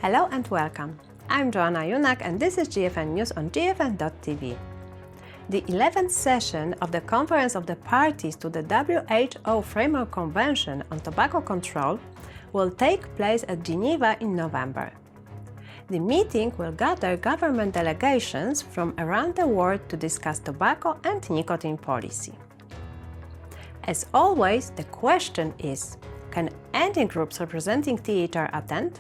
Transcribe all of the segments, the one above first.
Hello and welcome. I'm Joanna Junak and this is GFN News on GFN.tv. The 11th session of the Conference of the Parties to the WHO Framework Convention on Tobacco Control will take place at Geneva in November. The meeting will gather government delegations from around the world to discuss tobacco and nicotine policy. As always, the question is, can any groups representing THR attend?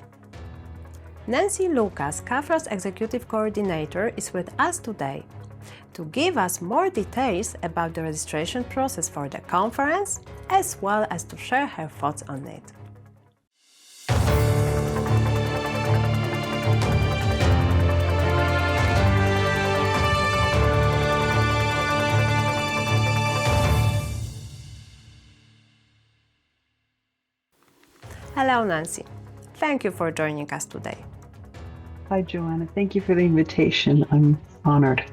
Nancy Lucas, CAFRA's Executive Coordinator, is with us today to give us more details about the registration process for the conference, as well as to share her thoughts on it. Hello, Nancy. Thank you for joining us today. Hi, Joanna. Thank you for the invitation. I'm honored.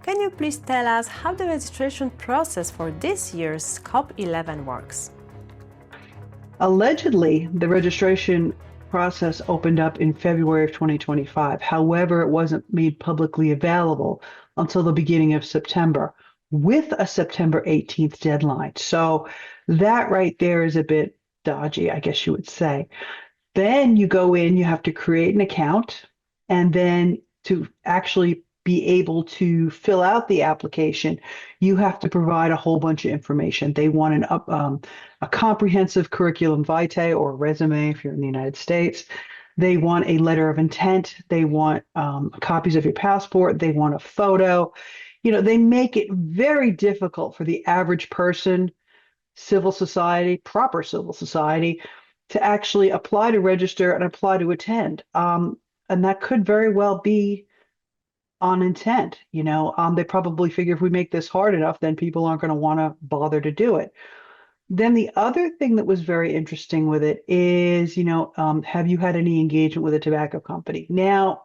Can you please tell us how the registration process for this year's COP11 works? Allegedly, the registration process opened up in February of 2025. However, it wasn't made publicly available until the beginning of September, with a September 18th deadline. So that right there is a bit dodgy, I guess you would say. Then you go in, you have to create an account, and then to actually be able to fill out the application, you have to provide a whole bunch of information. They want a comprehensive curriculum vitae or resume if you're in the United States. They want a letter of intent. They want copies of your passport. They want a photo. You know, they make it very difficult for the average person, civil society, proper civil society, to actually apply to register and apply to attend. And that could very well be on intent. They probably figure if we make this hard enough, then people aren't going to want to bother to do it. Then the other thing that was very interesting with it is, have you had any engagement with a tobacco company? Now,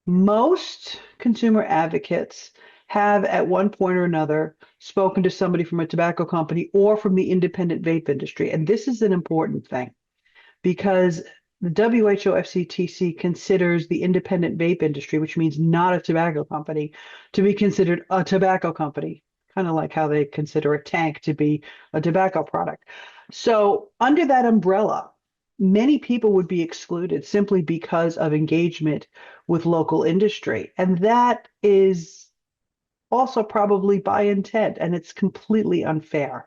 most consumer advocates have at one point or another spoken to somebody from a tobacco company or from the independent vape industry. And this is an important thing because the WHO FCTC considers the independent vape industry, which means not a tobacco company, to be considered a tobacco company, kind of like how they consider a tank to be a tobacco product. So under that umbrella, many people would be excluded simply because of engagement with local industry. And that is also probably by intent, and it's completely unfair,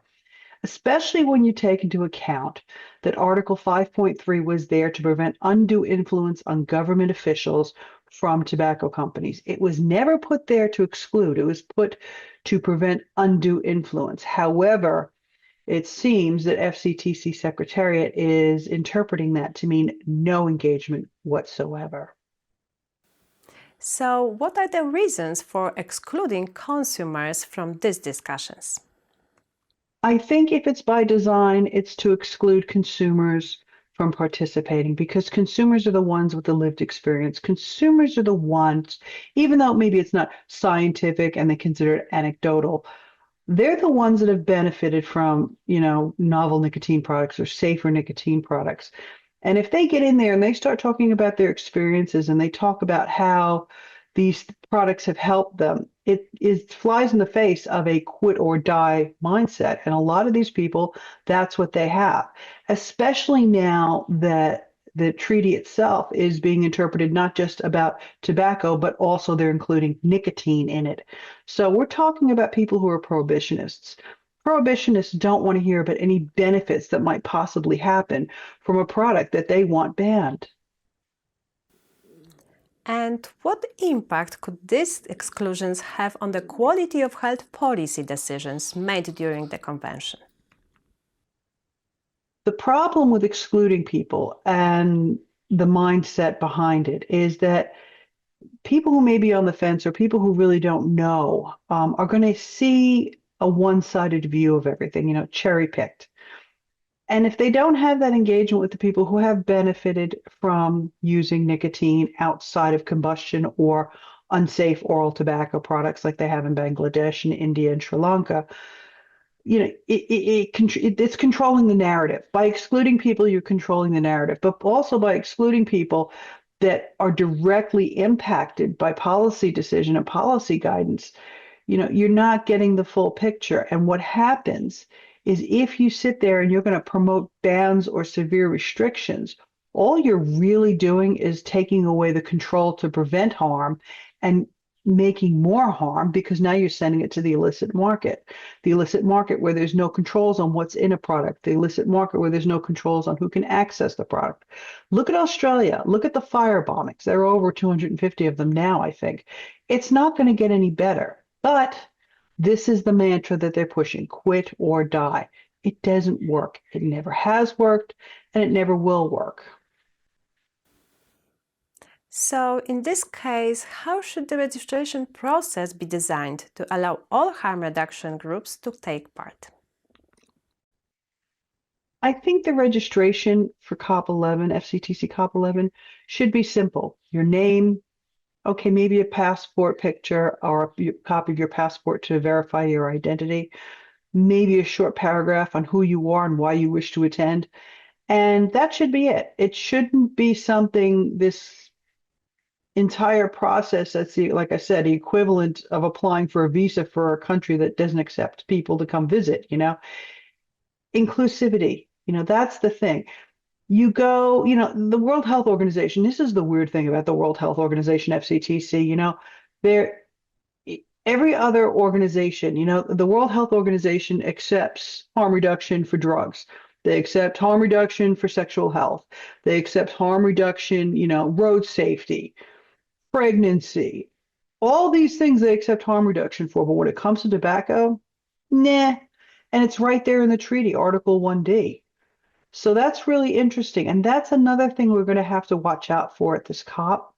especially when you take into account that Article 5.3 was there to prevent undue influence on government officials from tobacco companies. It was never put there to exclude. It was put to prevent undue influence. However, it seems that FCTC Secretariat is interpreting that to mean no engagement whatsoever. So, what are the reasons for excluding consumers from these discussions? I think if it's by design, it's to exclude consumers from participating because consumers are the ones with the lived experience. Consumers are the ones, even though maybe it's not scientific and they consider it anecdotal, they're the ones that have benefited from, novel nicotine products or safer nicotine products. And if they get in there and they start talking about their experiences and they talk about how these products have helped them, it flies in the face of a quit or die mindset. And a lot of these people, that's what they have, especially now that the treaty itself is being interpreted not just about tobacco, but also they're including nicotine in it. So we're talking about people who are prohibitionists. Prohibitionists don't want to hear about any benefits that might possibly happen from a product that they want banned. And what impact could these exclusions have on the quality of health policy decisions made during the convention? The problem with excluding people and the mindset behind it is that people who may be on the fence or people who really don't know are going to see a one-sided view of everything, cherry-picked. And if they don't have that engagement with the people who have benefited from using nicotine outside of combustion or unsafe oral tobacco products like they have in Bangladesh and India and Sri Lanka, it's controlling the narrative. By excluding people, you're controlling the narrative, but also by excluding people that are directly impacted by policy decision and policy guidance, you're not getting the full picture. And what happens is if you sit there and you're going to promote bans or severe restrictions, all you're really doing is taking away the control to prevent harm and making more harm, because now you're sending it to the illicit market. The illicit market where there's no controls on what's in a product. The illicit market where there's no controls on who can access the product. Look at Australia. Look at the fire bombings. There are over 250 of them now, I think. It's not going to get any better. But this is the mantra that they're pushing: quit or die. It doesn't work. It never has worked, and it never will work. So, in this case, how should the registration process be designed to allow all harm reduction groups to take part? I think the registration for COP11, FCTC COP11, should be simple. Your name, okay, maybe a passport picture or a copy of your passport to verify your identity, maybe a short paragraph on who you are and why you wish to attend, and that should be it. It shouldn't be something, this entire process that's, like I said, the equivalent of applying for a visa for a country that doesn't accept people to come visit. Inclusivity, that's the thing. You go, the World Health Organization, this is the weird thing about the World Health Organization, FCTC, every other organization, the World Health Organization accepts harm reduction for drugs. They accept harm reduction for sexual health. They accept harm reduction, road safety, pregnancy, all these things they accept harm reduction for. But when it comes to tobacco, nah. And it's right there in the treaty, Article 1D. So that's really interesting. And that's another thing we're going to have to watch out for at this COP,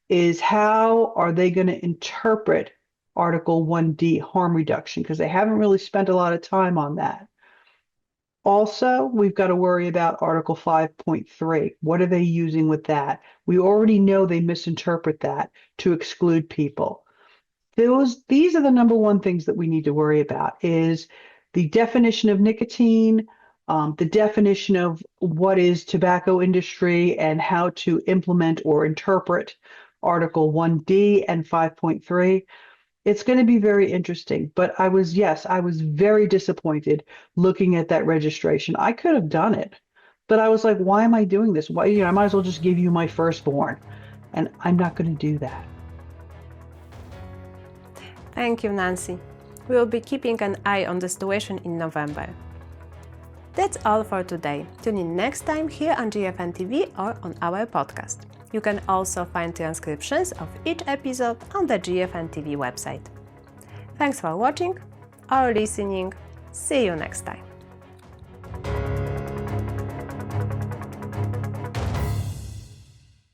is how are they going to interpret Article 1D, harm reduction, because they haven't really spent a lot of time on that. Also, we've got to worry about Article 5.3. What are they using with that? We already know they misinterpret that to exclude people. These are the number one things that we need to worry about, is the definition of nicotine, the definition of what is tobacco industry, and how to implement or interpret Article 1D and 5.3. It's going to be very interesting. But I was very disappointed looking at that registration. I could have done it, but I was like, why am I doing this? Why, I might as well just give you my firstborn. And I'm not going to do that. Thank you, Nancy. We will be keeping an eye on the situation in November. That's all for today. Tune in next time here on GFN TV or on our podcast. You can also find transcriptions of each episode on the GFN TV website. Thanks for watching or listening. See you next time.